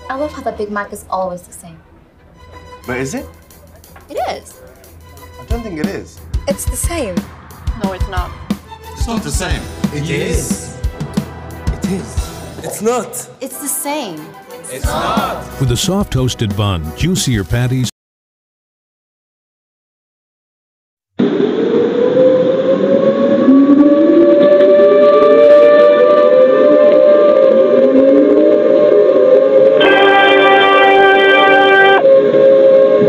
I love how the Big Mac is always the same. But is it? It is. I don't think it is. It's the same. No, it's not. It's not the same. It is. It is. It's not. It's the same. It's not. With a soft toasted bun, juicier patties,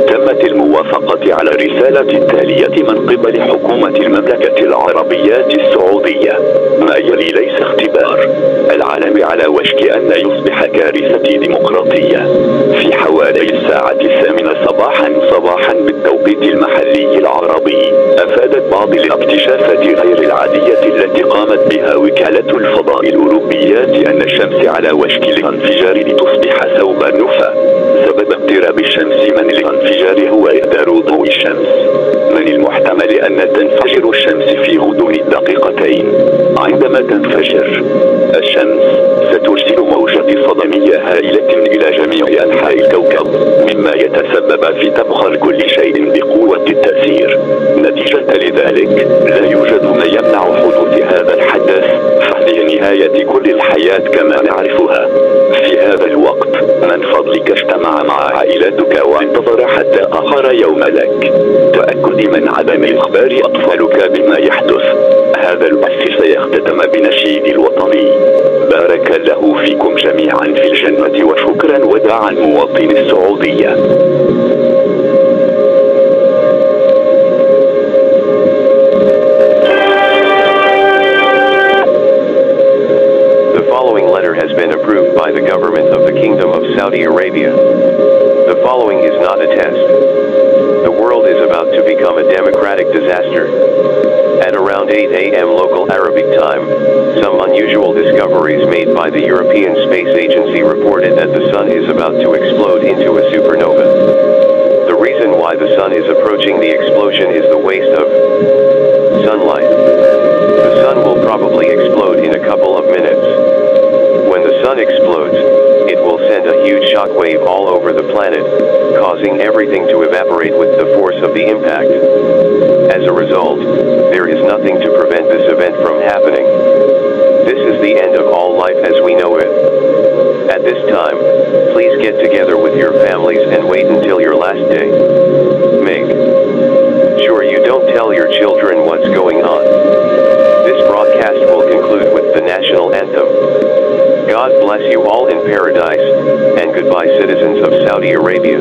تمت الموافقة على الرسالة التالية من قبل حكومة المملكة العربية السعودية. ما يلي ليس اختبار. العالم على وشك أن يصبح كارثة ديمقراطية. في حوالي الساعة 8 صباحا بالتوقيت المحلي العربي، أفادت بعض الاكتشافات غير العادية التي قامت بها وكالة الفضاء الأوروبية أن الشمس على وشك الانفجار لتصبح ثوب النفا. سبب اقتراب الشمس من الانفجار هو إهدار ضوء الشمس. من المحتمل أن تنفجر الشمس في غضون دقيقتين. عندما تنفجر الشمس سترسل موجة صدمية هائلة إلى جميع أنحاء الكوكب، مما يتسبب في تبخر كل شيء بقوة التأثير. نتيجة لذلك لا يوجد ما يمنع حدوث هذا الحدث، فهي نهاية كل الحياة كما نعرفها. في هذا الوقت من فضلك اجتمع مع عائلتك وانتظر حتى آخر يوم لك. تأكد من عدم إخبار أطفالك بما يحدث. هذا البث سيختتم بنشيد الوطني. بارك الله فيكم جميعا في الجنة وشكرا وداعا مواطن السعودية. The following letter has been approved by the government of the Kingdom of Saudi Arabia. The following is not a test. The world is about to become a democratic disaster. At around 8 a.m. local Arabic time, some unusual discoveries made by the European Space Agency reported that the Sun is about to explode into a supernova. The reason why the Sun is approaching the explosion is the waste of sunlight. The Sun will probably explode in a couple of minutes. When the Sun explodes, it will send a huge shockwave all over the planet, causing everything to evaporate with the force of the impact. As a result, there is nothing to prevent this event from happening. This is the end of all life as we know it. At this time, please get together with your families and wait until your last day. Make sure you don't tell your children what's going on. This broadcast will conclude with the national anthem. God bless you all in paradise, and goodbye citizens of Saudi Arabia.